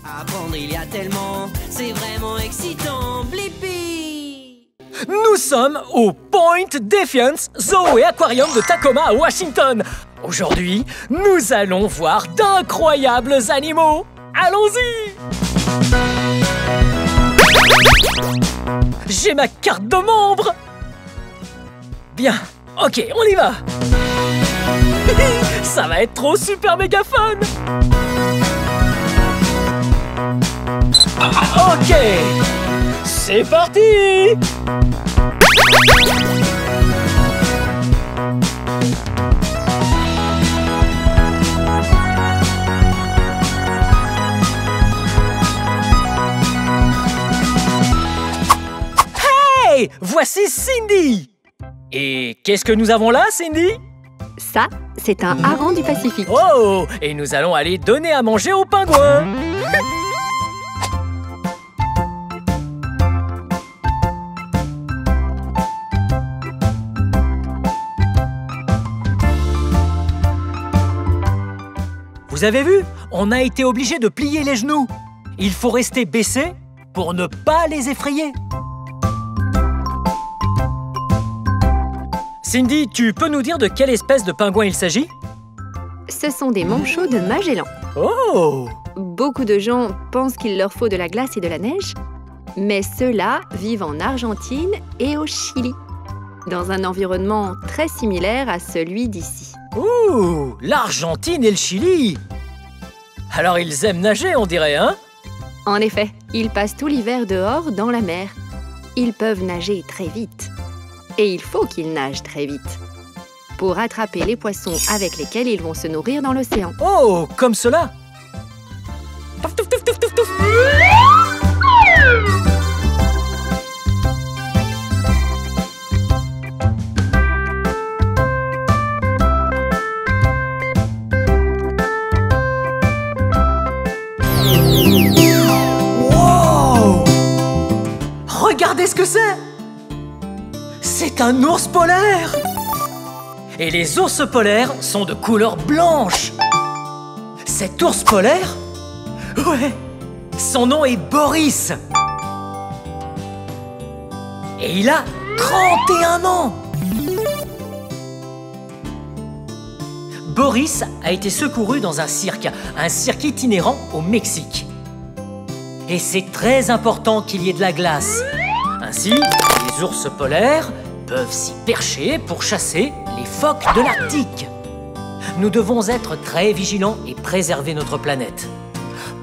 Apprendre, il y a tellement, c'est vraiment excitant. Blippi! Nous sommes au Point Defiance Zoo et Aquarium de Tacoma à Washington. Aujourd'hui, nous allons voir d'incroyables animaux. Allons-y! J'ai ma carte de membre. Bien, ok, on y va. Ça va être trop super méga fun. Ok, c'est parti. Hey, voici Cindy. Et qu'est-ce que nous avons là, Cindy? Ça, c'est un hareng du Pacifique. Oh, et nous allons aller donner à manger aux pingouins. Vous avez vu? On a été obligé de plier les genoux. Il faut rester baissé pour ne pas les effrayer. Cindy, tu peux nous dire de quelle espèce de pingouin il s'agit? Ce sont des manchots de Magellan. Oh! Beaucoup de gens pensent qu'il leur faut de la glace et de la neige, mais ceux-là vivent en Argentine et au Chili, dans un environnement très similaire à celui d'ici. Ouh! L'Argentine et le Chili! Alors ils aiment nager, on dirait, hein? En effet, ils passent tout l'hiver dehors dans la mer. Ils peuvent nager très vite. Et il faut qu'ils nagent très vite pour attraper les poissons avec lesquels ils vont se nourrir dans l'océan. Oh, comme cela! Touf, touf, touf, touf, touf, touf. Wow! Regardez ce que c'est! C'est un ours polaire! Et les ours polaires sont de couleur blanche. Cet ours polaire? Ouais! Son nom est Boris. Et il a 31 ans! Boris a été secouru dans un cirque itinérant au Mexique. Et c'est très important qu'il y ait de la glace. Ainsi, les ours polaires peuvent s'y percher pour chasser les phoques de l'Arctique. Nous devons être très vigilants et préserver notre planète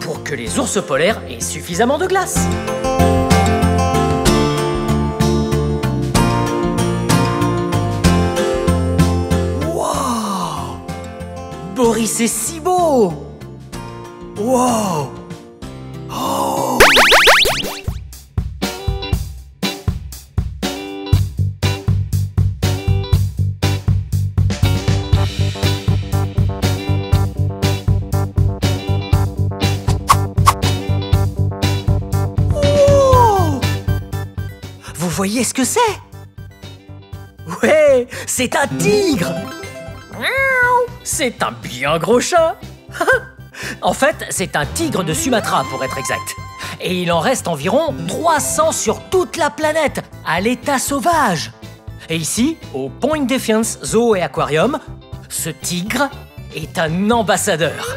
pour que les ours polaires aient suffisamment de glace. Wow! Boris est si beau! Wow! Oh! Vous voyez ce que c'est? Ouais, c'est un tigre! C'est un bien gros chat! En fait, c'est un tigre de Sumatra, pour être exact. Et il en reste environ 300 sur toute la planète, à l'état sauvage. Et ici, au Point Defiance Zoo et Aquarium, ce tigre est un ambassadeur.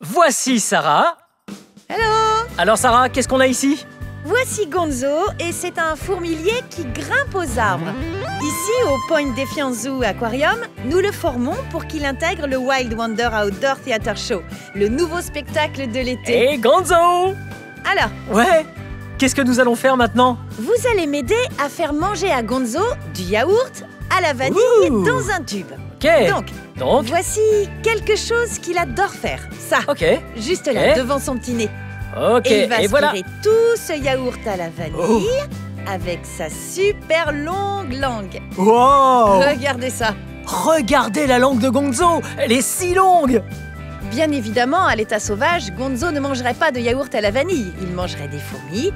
Voici Sarah. Hello! Alors Sarah, qu'est-ce qu'on a ici? Voici Gonzo et c'est un fourmilier qui grimpe aux arbres. Ici, au Point Defiance Zoo Aquarium, nous le formons pour qu'il intègre le Wild Wonder Outdoor Theater Show, le nouveau spectacle de l'été. Hey Gonzo! Alors, Ouais, qu'est-ce que nous allons faire maintenant? vous allez m'aider à faire manger à Gonzo du yaourt à la vanille Ouh. dans un tube. Ok, donc, Voici quelque chose qu'il adore faire. Ça, ok, juste là, Ok. devant son petit nez. ok, Et il va et voilà. aspirer tout ce yaourt à la vanille Oh. avec sa super longue langue. Wow! Regardez ça. Regardez la langue de Gonzo, elle est si longue! Bien évidemment, à l'état sauvage, Gonzo ne mangerait pas de yaourt à la vanille. Il mangerait des fourmis.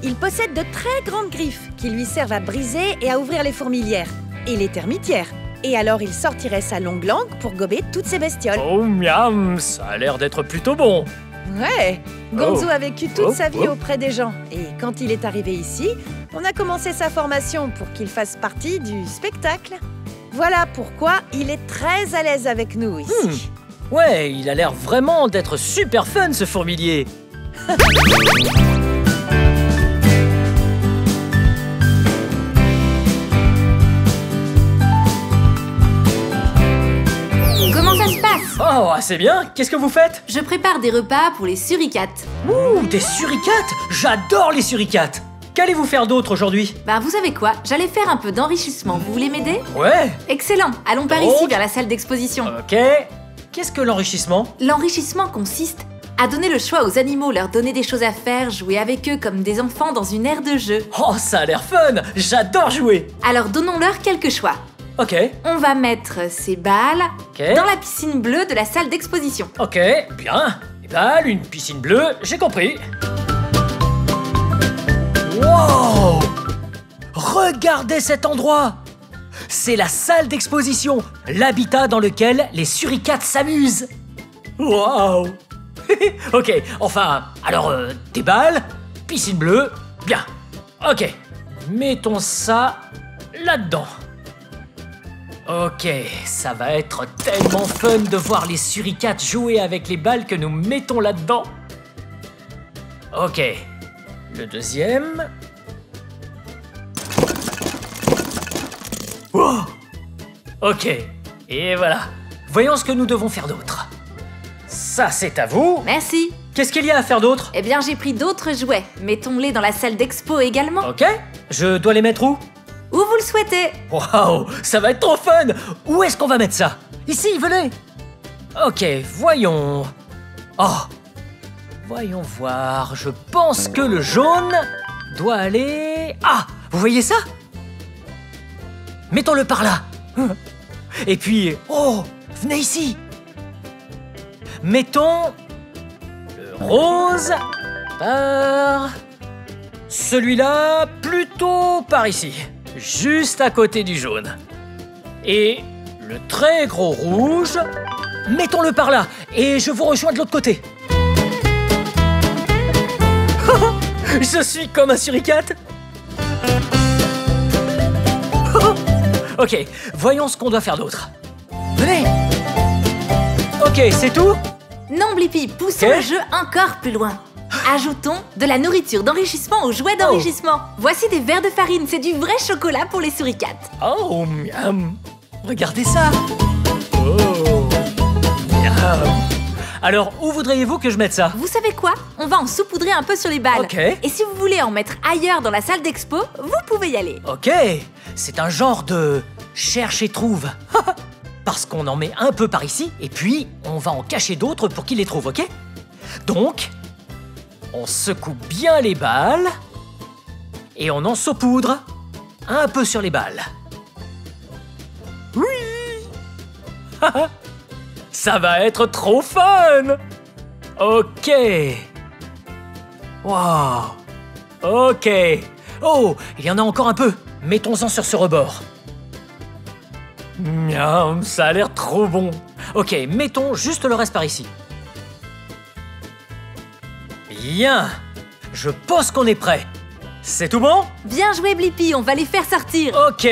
Il possède de très grandes griffes qui lui servent à briser et à ouvrir les fourmilières. Et les termitières. Et alors, il sortirait sa longue langue pour gober toutes ces bestioles. Oh, miam, ça a l'air d'être plutôt bon. Ouais, Gonzo a vécu toute sa vie oh. auprès des gens. Et quand il est arrivé ici, on a commencé sa formation pour qu'il fasse partie du spectacle. Voilà pourquoi il est très à l'aise avec nous ici. Ouais, il a l'air vraiment d'être super fun, ce fourmilier. Comment ça se passe? Oh, assez bien. Qu'est-ce que vous faites? Je prépare des repas pour les suricates. Ouh, des suricates! J'adore les suricates! Qu'allez-vous faire d'autre aujourd'hui? Bah vous savez quoi? J'allais faire un peu d'enrichissement, vous voulez m'aider? Ouais. Excellent, allons par Donc ici vers la salle d'exposition. Ok. Qu'est-ce que l'enrichissement? L'enrichissement consiste à donner le choix aux animaux, leur donner des choses à faire, jouer avec eux comme des enfants dans une aire de jeu. Oh, ça a l'air fun! J'adore jouer! Alors donnons-leur quelques choix. Ok. On va mettre ces balles Ok. dans la piscine bleue de la salle d'exposition. Ok, bien. Les balles, une piscine bleue, j'ai compris. Wow! Regardez cet endroit! C'est la salle d'exposition, l'habitat dans lequel les suricates s'amusent. Wow! Ok, enfin, alors, des balles, piscine bleue, bien. Ok, mettons ça là-dedans. Ok, ça va être tellement fun de voir les suricates jouer avec les balles que nous mettons là-dedans. Ok, le deuxième. Wow. Ok, et voilà. Voyons ce que nous devons faire d'autre. Ça, c'est à vous. Merci. Qu'est-ce qu'il y a à faire d'autre? Eh bien, j'ai pris d'autres jouets. Mettons-les dans la salle d'expo également. Ok, je dois les mettre où? Où vous le souhaitez. Waouh, ça va être trop fun! Où est-ce qu'on va mettre ça? Ici, venez! Ok, voyons... Oh! Voyons voir, je pense que le jaune doit aller... Ah! Vous voyez ça? Mettons-le par là! Et puis... Oh! Venez ici! Mettons... le rose par... celui-là plutôt par ici. Juste à côté du jaune. Et le très gros rouge, mettons-le par là, et je vous rejoins de l'autre côté. Je suis comme un suricate. Ok, voyons ce qu'on doit faire d'autre. Venez. Ok, c'est tout? Non, Blippi, poussons Ok. le jeu encore plus loin. Ajoutons de la nourriture d'enrichissement aux jouets d'enrichissement. Voici des verres de farine, c'est du vrai chocolat pour les suricates. Oh, miam. Regardez ça. Oh, miam. Alors, où voudriez-vous que je mette ça? Vous savez quoi? On va en saupoudrer un peu sur les balles. Ok. Et si vous voulez en mettre ailleurs dans la salle d'expo, vous pouvez y aller. Ok, c'est un genre de cherche et trouve. Parce qu'on en met un peu par ici, et puis on va en cacher d'autres pour qu'ils les trouvent, ok? Donc, on secoue bien les balles, et on en saupoudre un peu sur les balles. Oui! Ça va être trop fun! Ok. Wow. Ok. Oh, il y en a encore un peu. Mettons-en sur ce rebord. Miam, ça a l'air trop bon. Ok, mettons juste le reste par ici. Bien. Je pense qu'on est prêt. C'est tout bon? Bien joué, Blippi, on va les faire sortir. Ok.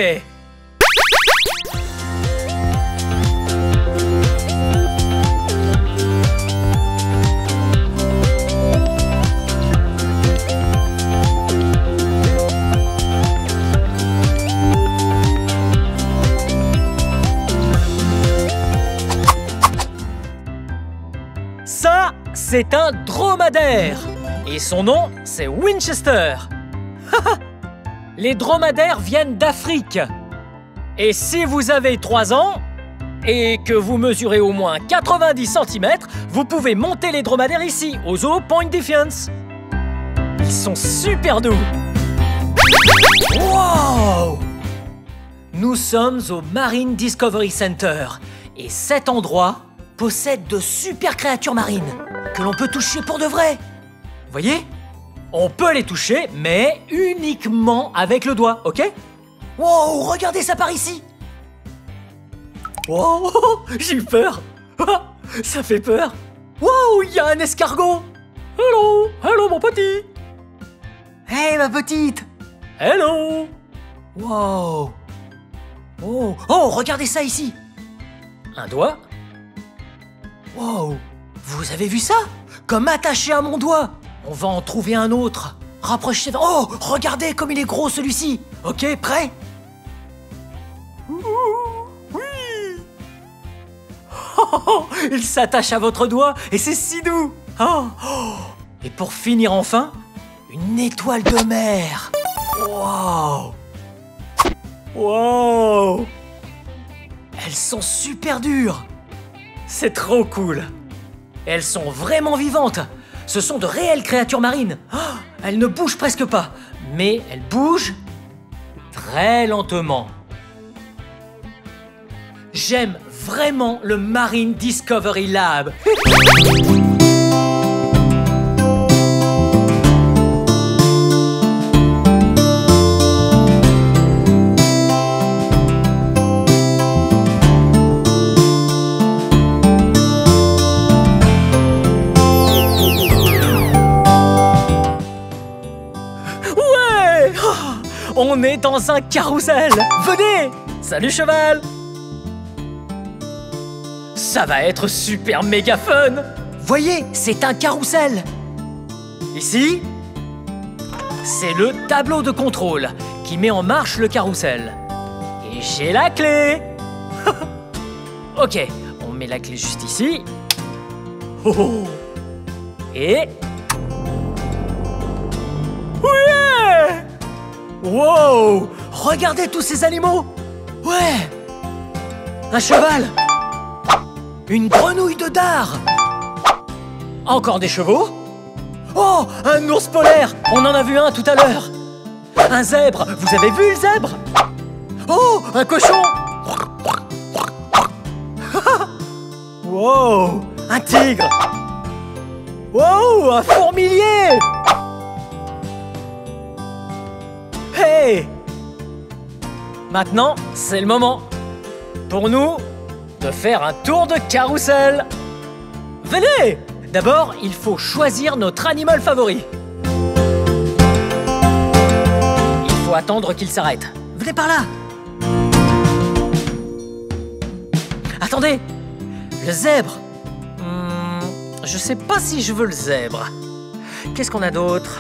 Ça, c'est un dromadaire. Et son nom, c'est Winchester. Les dromadaires viennent d'Afrique. Et si vous avez 3 ans et que vous mesurez au moins 90 cm, vous pouvez monter les dromadaires ici, au zoo Point Defiance. Ils sont super doux. Wow! Nous sommes au Marine Discovery Center. Et cet endroit possède de super créatures marines que l'on peut toucher pour de vrai. Vous voyez? On peut les toucher, mais uniquement avec le doigt, ok? Wow, regardez ça par ici! Wow, j'ai eu peur! Ça fait peur! Wow, il y a un escargot! Hello, hello mon petit! Hey ma petite! Hello! Wow! Oh, oh, regardez ça ici! Un doigt? Wow! Vous avez vu ça? Comme attaché à mon doigt! On va en trouver un autre! Rapprochez... Oh! Regardez comme il est gros celui-ci! Ok, prêt? Oui! Oh, il s'attache à votre doigt et c'est si doux! Oh, oh. Et pour finir enfin, une étoile de mer! Wow! Wow! Elles sont super dures! C'est trop cool! Elles sont vraiment vivantes! Ce sont de réelles créatures marines! Oh, elles ne bougent presque pas, mais elles bougent très lentement. J'aime vraiment le Marine Discovery Lab! On est dans un carrousel! Venez! Salut cheval! Ça va être super méga fun! Voyez, c'est un carrousel! Ici, c'est le tableau de contrôle qui met en marche le carrousel. Et j'ai la clé! Ok, on met la clé juste ici. Oh. Et... Ouais! Wow! Regardez tous ces animaux! Ouais! Un cheval! Une grenouille de dard! Encore des chevaux? Oh! Un ours polaire! On en a vu un tout à l'heure! Un zèbre! Vous avez vu le zèbre? Oh! Un cochon! Wow! Un tigre! Wow! Un fourmilier! Hey! Maintenant, c'est le moment pour nous de faire un tour de carrousel. Venez! D'abord, il faut choisir notre animal favori. Il faut attendre qu'il s'arrête. Venez par là! Attendez! Le zèbre! Je sais pas si je veux le zèbre. Qu'est-ce qu'on a d'autre?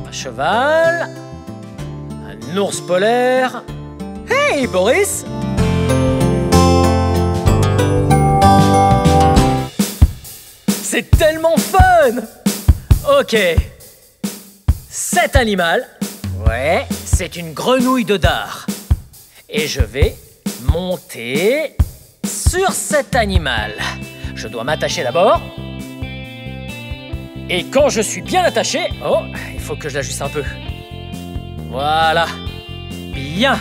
Un cheval... Un ours polaire... Hey, Boris! C'est tellement fun! Ok. Cet animal, ouais, c'est une grenouille de dard. Et je vais monter sur cet animal. Je dois m'attacher d'abord. Et quand je suis bien attaché... Oh, il faut que je l'ajuste un peu. Voilà. Bien.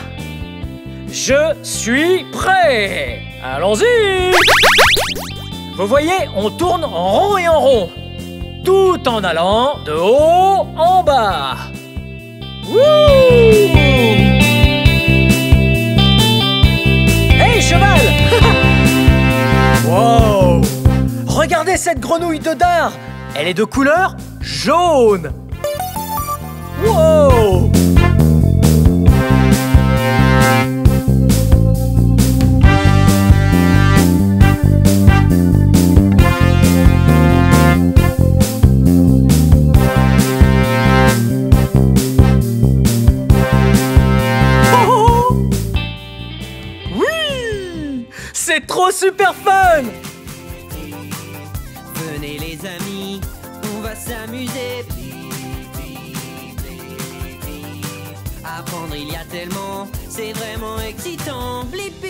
Je suis prêt. Allons-y. Vous voyez, on tourne en rond et en rond. Tout en allant de haut en bas. Wouh! Hey, cheval! Wow! Regardez cette grenouille de dard! Elle est de couleur jaune! Wow! C'est trop super fun! Venez les amis, on va s'amuser. Apprendre il y a tellement, c'est vraiment excitant. Blippi.